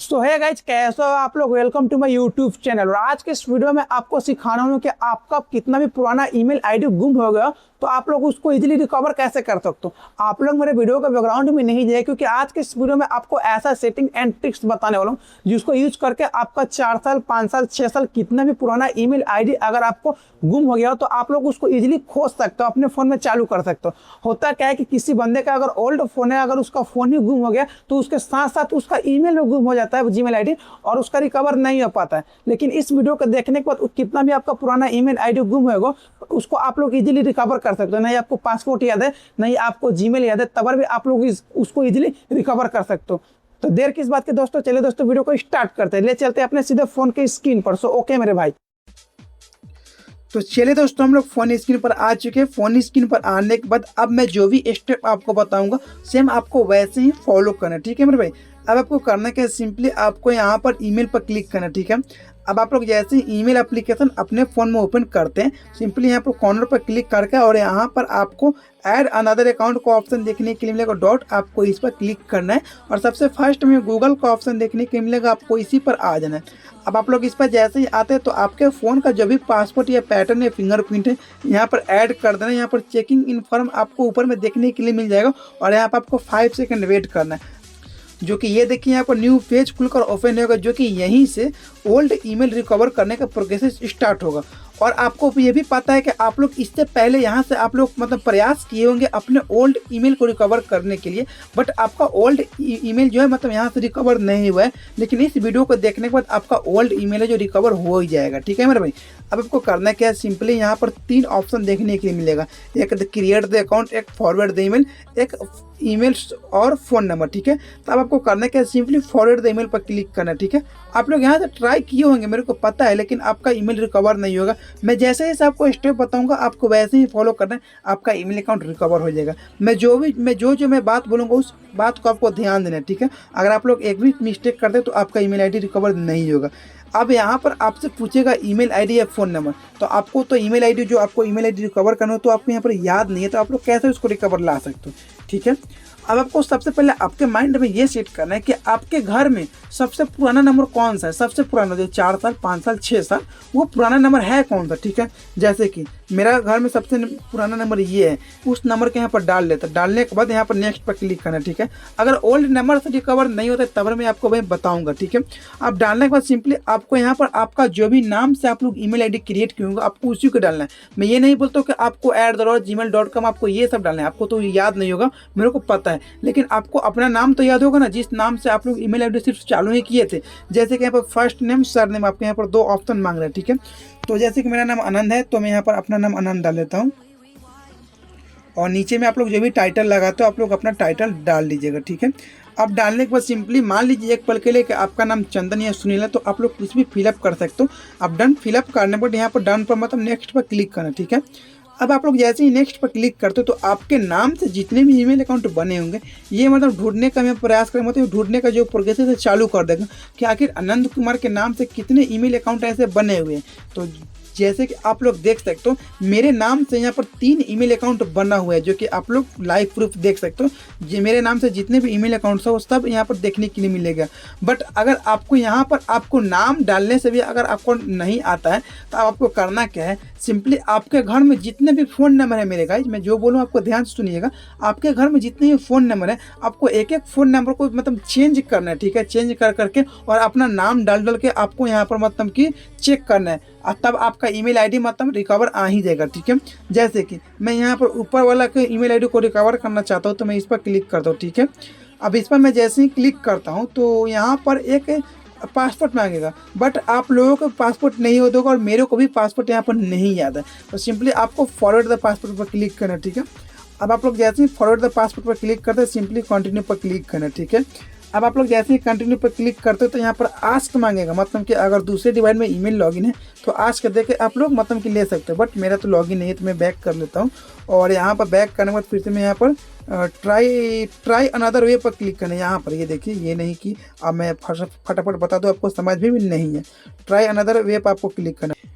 सो है गाइज, कैसे हो आप लोग। Welcome to my YouTube channel. और आज के इस वीडियो में आपको सिखाना हूँ कि आपका कितना भी पुराना ईमेल आईडी गुम हो गया तो आप लोग उसको इजीली रिकवर कैसे कर सकते हो। आप लोग मेरे वीडियो के बैकग्राउंड में नहीं जाए, क्योंकि आज के इस वीडियो में आपको ऐसा सेटिंग एंड ट्रिक्स बताने वाला हूँ जिसको यूज करके आपका 4 साल 5 साल 6 साल कितना भी पुराना ईमेल आईडी अगर आपको गुम हो गया हो तो आप लोग उसको इजीली खोज सकते हो, अपने फोन में चालू कर सकते हो। होता क्या है कि किसी बंदे का अगर ओल्ड फोन है, अगर उसका फोन ही गुम हो गया तो उसके साथ साथ उसका ईमेल भी गुम हो जाता है, जीमेल आईडी, और उसका रिकवर नहीं हो पाता है। लेकिन इस वीडियो को देखने के बाद कितना भी आपका पुराना ईमेल आईडी गुम होगा उसको आप लोग इजीली रिकवर कर सकते हो। नहीं आपको पासपोर्ट याद है, नहीं आपको जीमेल याद है, तब भी आप लोग उसको इजीली रिकवर कर सकते हो। तो देर किस बात के दोस्तों, चलिए दोस्तों वीडियो को स्टार्ट करते हैं। ले चलते हैं अपने सीधे फोन के स्क्रीन पर। सो ओके मेरे भाई, तो चलिए दोस्तों हम लोग फोन स्क्रीन पर आ चुके हैं। फोन स्क्रीन पर आने के बाद अब मैं जो भी स्टेप आपको बताऊंगा सेम आपको वैसे ही फॉलो करना है, ठीक है मेरे भाई। अब आपको करना क्या है, सिंपली आपको यहाँ पर ईमेल पर क्लिक करना है, ठीक है। अब आप लोग जैसे ही ईमेल एप्लीकेशन अपने फ़ोन में ओपन करते हैं, सिंपली यहाँ पर कॉर्नर पर क्लिक करके और यहाँ पर आपको ऐड अनदर अकाउंट का ऑप्शन देखने के लिए मिलेगा डॉट, आपको इस पर क्लिक करना है और सबसे फर्स्ट में गूगल का ऑप्शन देखने के लिए मिलेगा, आपको इसी पर आ जाना है। अब आप लोग इस पर जैसे ही आते हैं तो आपके फ़ोन का जो भी पासपोर्ट या पैटर्न या फिंगरप्रिंट है यहाँ पर ऐड कर देना है। यहाँ पर चेकिंग इन्फॉर्म आपको ऊपर में देखने के लिए मिल जाएगा और यहाँ पर आपको 5 सेकंड वेट करना है, जो कि ये देखिए यहाँ पर न्यू पेज खुलकर ओपन होगा, जो कि यहीं से ओल्ड ईमेल रिकवर करने का प्रोसेस स्टार्ट होगा। और आपको ये भी पता है कि आप लोग इससे पहले यहाँ से आप लोग मतलब प्रयास किए होंगे अपने ओल्ड ईमेल को रिकवर करने के लिए, बट आपका ओल्ड ईमेल जो है मतलब यहाँ से रिकवर नहीं हुआ है। लेकिन इस वीडियो को देखने के बाद आपका ओल्ड ईमेल है जो रिकवर हो ही जाएगा, ठीक है मेरे भाई। अब आपको करना क्या है, सिंपली यहाँ पर 3 ऑप्शन देखने के लिए मिलेगा, एक क्रिएट द अकाउंट, एक फॉरवर्ड द ईमेल, एक ईमेल और फ़ोन नंबर, ठीक है। तो अब आपको करना क्या है, सिंपली फॉरवर्ड द ईमेल पर क्लिक करना, ठीक है। आप लोग यहाँ से ट्राई किए होंगे मेरे को पता है, लेकिन आपका ईमेल रिकवर नहीं होगा। मैं जैसे ही आपको स्टेप बताऊंगा आपको वैसे ही फॉलो करना है, आपका ईमेल अकाउंट रिकवर हो जाएगा। मैं जो मैं बात बोलूँगा उस बात को आपको ध्यान देना है, ठीक है। अगर आप लोग एक भी मिस्टेक करते तो आपका ईमेल आईडी रिकवर नहीं होगा। अब यहाँ पर आपसे पूछेगा ईमेल आईडी या फ़ोन नंबर, तो आपको तो ईमेल आईडी जो आपको ईमेल आईडी रिकवर करना हो तो आपको यहाँ पर याद नहीं है, तो आप लोग कैसे उसको रिकवर ला सकते हो, ठीक है। अब आपको सबसे पहले आपके माइंड में ये सेट करना है कि आपके घर में सबसे पुराना नंबर कौन सा है। सबसे पुराना जो 4 साल 5 साल 6 साल वो पुराना नंबर है कौन सा, ठीक है। जैसे कि मेरा घर में सबसे पुराना नंबर ये है, उस नंबर के यहाँ पर डाल लेता। डालने के बाद यहाँ पर नेक्स्ट पर क्लिक करना, ठीक है। अगर ओल्ड नंबर से रिकवर नहीं होता तब मैं आपको वही बताऊंगा, ठीक है। अब डालने के बाद सिंपली आपको यहाँ पर आपका जो भी नाम से आप लोग ईमेल आईडी क्रिएट किए होंगे आपको उसी को डालना है। मैं ये नहीं बोलता हूँ कि आपको @gmail.com आपको ये सब डालना है, आपको तो याद नहीं होगा मेरे को पता है, लेकिन आपको अपना नाम तो याद होगा ना, जिस नाम से आप लोग ईमेल आईडी सिर्फ चालू ही किए थे। जैसे कि यहाँ पर फर्स्ट नेम सर नेम, आपके यहाँ पर 2 ऑप्शन मांग रहे हैं, ठीक है। तो जैसे कि मेरा नाम आनंद है तो मैं यहाँ पर अपना नाम आनंद डाल लेता हूँ और नीचे में आप लोग जो भी टाइटल लगाते हो आप लोग अपना टाइटल डाल लीजिएगा, ठीक है। अब डालने के बाद सिंपली मान लीजिए एक पल के लिए कि आपका नाम चंदन या सुनील है तो आप लोग कुछ भी फिलअप कर सकते हो। अब डन फिलअप करने पर यहाँ पर डन पर मतलब नेक्स्ट पर क्लिक करना, ठीक है। अब आप लोग जैसे ही नेक्स्ट पर क्लिक करते हो तो आपके नाम से जितने भी ईमेल अकाउंट बने होंगे ये मतलब ढूंढने का मैं प्रयास करूँगा, मतलब ढूंढने का जो प्रोसेस है चालू कर देगा कि आखिर आनंद कुमार के नाम से कितने ईमेल अकाउंट ऐसे बने हुए हैं। तो जैसे कि आप लोग देख सकते हो मेरे नाम से यहाँ पर 3 ईमेल अकाउंट बना हुआ है, जो कि आप लोग लाइव प्रूफ देख सकते हो। ये मेरे नाम से जितने भी ईमेल अकाउंट्स हैं वो सब यहाँ पर देखने के लिए मिलेगा। बट अगर आपको यहाँ पर आपको नाम डालने से भी अगर आपको नहीं आता है तो आपको करना क्या है, सिंपली आपके घर में जितने भी फ़ोन नंबर है मेरे गाइस, मैं जो बोलूँ आपको ध्यान से सुनिएगा। आपके घर में जितने भी फ़ोन नंबर है आपको एक एक फ़ोन नंबर को मतलब चेंज करना है, ठीक है। चेंज कर करके और अपना नाम डाल के आपको यहाँ पर मतलब कि चेक करना है, तब आपका ईमेल आईडी मतलब रिकवर आ ही जाएगा, ठीक है। जैसे कि मैं यहाँ पर ऊपर वाला के ईमेल आईडी को रिकवर करना चाहता हूँ तो मैं इस पर क्लिक करता हूँ, ठीक है। अब इस पर मैं जैसे ही क्लिक करता हूँ तो यहाँ पर एक पासपोर्ट मांगेगा, बट आप लोगों को पासपोर्ट नहीं होता होगा और मेरे को भी पासपोर्ट यहाँ पर नहीं याद है। तो सिंपली आपको फॉरवर्ड द पासपोर्ट पर क्लिक करना, ठीक है। अब आप लोग जैसे ही फॉरवर्ड द पासपोर्ट पर क्लिक करते हैं सिंपली कंटिन्यू पर क्लिक करना, ठीक है। अब आप लोग जैसे ही कंटिन्यू पर क्लिक करते हो तो यहाँ पर आस्क मांगेगा, मतलब कि अगर दूसरे डिवाइस में ईमेल लॉगिन है तो आस्क दे के आप लोग मतलब कि ले सकते हो। बट मेरा तो लॉगिन नहीं है तो मैं बैक कर लेता हूँ और यहाँ पर बैक करने के बाद फिर से मैं यहाँ पर ट्राई अनदर वे पर क्लिक करना है। यहाँ पर ये देखिए ये नहीं कि अब मैं फटाफट बता दूँ आपको समझ भी नहीं है। ट्राई अनदर वे पर आपको क्लिक करना है।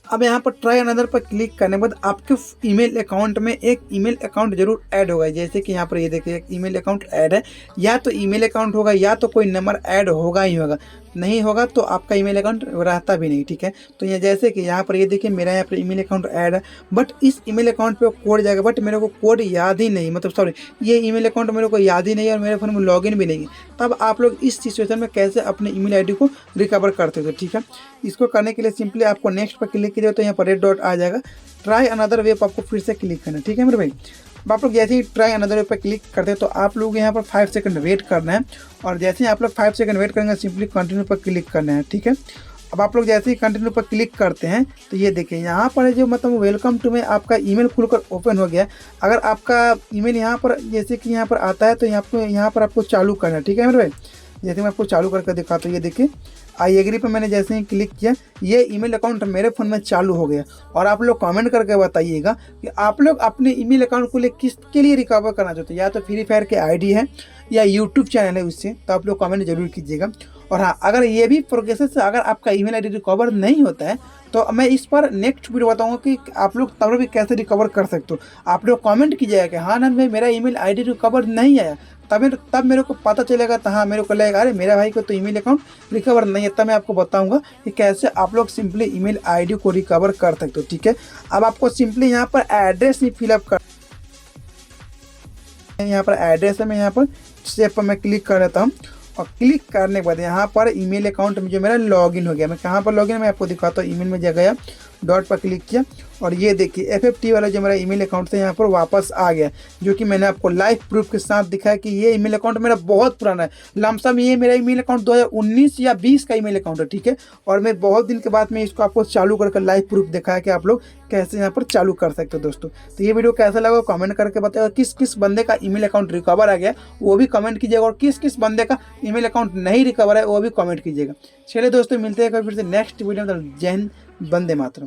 अब यहाँ पर ट्राई अनदर पर क्लिक करने के बाद आपके ईमेल अकाउंट में एक ईमेल अकाउंट जरूर ऐड होगा। जैसे कि यहाँ पर ये देखिए एक ईमेल अकाउंट ऐड है, या तो ईमेल अकाउंट होगा या तो कोई नंबर ऐड होगा ही होगा, नहीं होगा तो आपका ईमेल अकाउंट रहता भी नहीं। ठीक है, तो ये जैसे कि यहाँ पर ये देखिए मेरा यहाँ पर ईमेल अकाउंट ऐड है, बट इस ईमेल अकाउंट पे कोड जाएगा, बट मेरे को कोड याद ही नहीं, मतलब सॉरी ये ईमेल अकाउंट मेरे को याद ही नहीं है और मेरे फ़ोन में लॉगिन भी नहीं है। तब आप लोग इस सिचुएशन में कैसे अपने ईमेल आईडी को रिकवर करते हो? ठीक है, इसको करने के लिए सिंपली आपको नेक्स्ट पर क्लिक कीजिए तो यहाँ पर रेड डॉट आ जाएगा। ट्राई अनदर वे पर आपको फिर से क्लिक करना है। ठीक है मेरे भाई, अब आप लोग जैसे ही ट्राई अनदर वे पर क्लिक करते हैं तो आप लोग यहाँ पर 5 सेकंड वेट करना है, और जैसे ही आप लोग 5 सेकंड वेट करेंगे सिंपली कंटिन्यू पर क्लिक करना है। ठीक है, अब आप लोग जैसे ही कंटिन्यू पर क्लिक करते हैं तो ये देखिए यहाँ पर जो मतलब वेलकम टू में आपका ईमेल खुलकर ओपन हो गया। अगर आपका ईमेल यहाँ पर जैसे कि यहाँ पर आता है तो यहाँ पर आपको चालू करना है। ठीक है मेरे भाई, जैसे मैं आपको चालू करके दिखाता हूँ, ये देखिए आई एग्री पे मैंने जैसे ही क्लिक किया ये ईमेल अकाउंट मेरे फ़ोन में चालू हो गया। और आप लोग कमेंट करके बताइएगा कि आप लोग अपने ईमेल अकाउंट को किसके लिए रिकवर करना चाहते हैं, या तो फ्री फायर के आईडी है या यूट्यूब चैनल है उससे, तो आप लोग कमेंट जरूर कीजिएगा। और हाँ, अगर ये भी प्रोसेस से अगर आपका ईमेल आईडी रिकवर नहीं होता है तो मैं इस पर नेक्स्ट वीडियो बताऊंगा कि आप लोग तब भी कैसे रिकवर कर सकते हो। आप लोग कमेंट कीजिएगा कि हाँ नंद भाई मेरा ईमेल आईडी रिकवर नहीं आया, तब मेरे को पता चलेगा, तो हाँ मेरे को लगेगा अरे मेरा भाई को तो ईमेल अकाउंट रिकवर नहीं है, तब मैं आपको बताऊंगा कि कैसे आप लोग सिंपली ईमेल आईडी को रिकवर कर सकते हो। ठीक है, अब आपको सिंपली यहाँ पर एड्रेस ही फिलअप कर, यहाँ पर एड्रेस है, मैं यहाँ पर सेव पर मैं क्लिक कर देता हूँ, और क्लिक करने के बाद यहाँ पर ईमेल अकाउंट में जो मेरा लॉगिन हो गया, मैं कहाँ पर लॉगिन मैं आपको दिखाता हूँ। ईमेल में जा गया, डॉट पर क्लिक किया और ये देखिए FFT वाला जो मेरा ईमेल अकाउंट था यहाँ पर वापस आ गया, जो कि मैंने आपको लाइव प्रूफ के साथ दिखाया कि ये ईमेल अकाउंट मेरा बहुत पुराना है। लमसम ये मेरा ईमेल अकाउंट 2019 या 20 का ईमेल अकाउंट है। ठीक है, और मैं बहुत दिन के बाद में इसको आपको चालू करके लाइव प्रूफ दिखाया कि आप लोग कैसे यहाँ पर चालू कर सकते हो। दोस्तों तो ये वीडियो कैसा लगा कमेंट करके बताइएगा, किस किस बंदे का ईमेल अकाउंट रिकवर आ गया वो भी कमेंट कीजिएगा, और किस किस बंदे का ईमेल अकाउंट नहीं रिकवर है वो भी कमेंट कीजिएगा। चलिए दोस्तों मिलते हैं फिर से नेक्स्ट वीडियो में। जय हिंद, वंदे मातरम।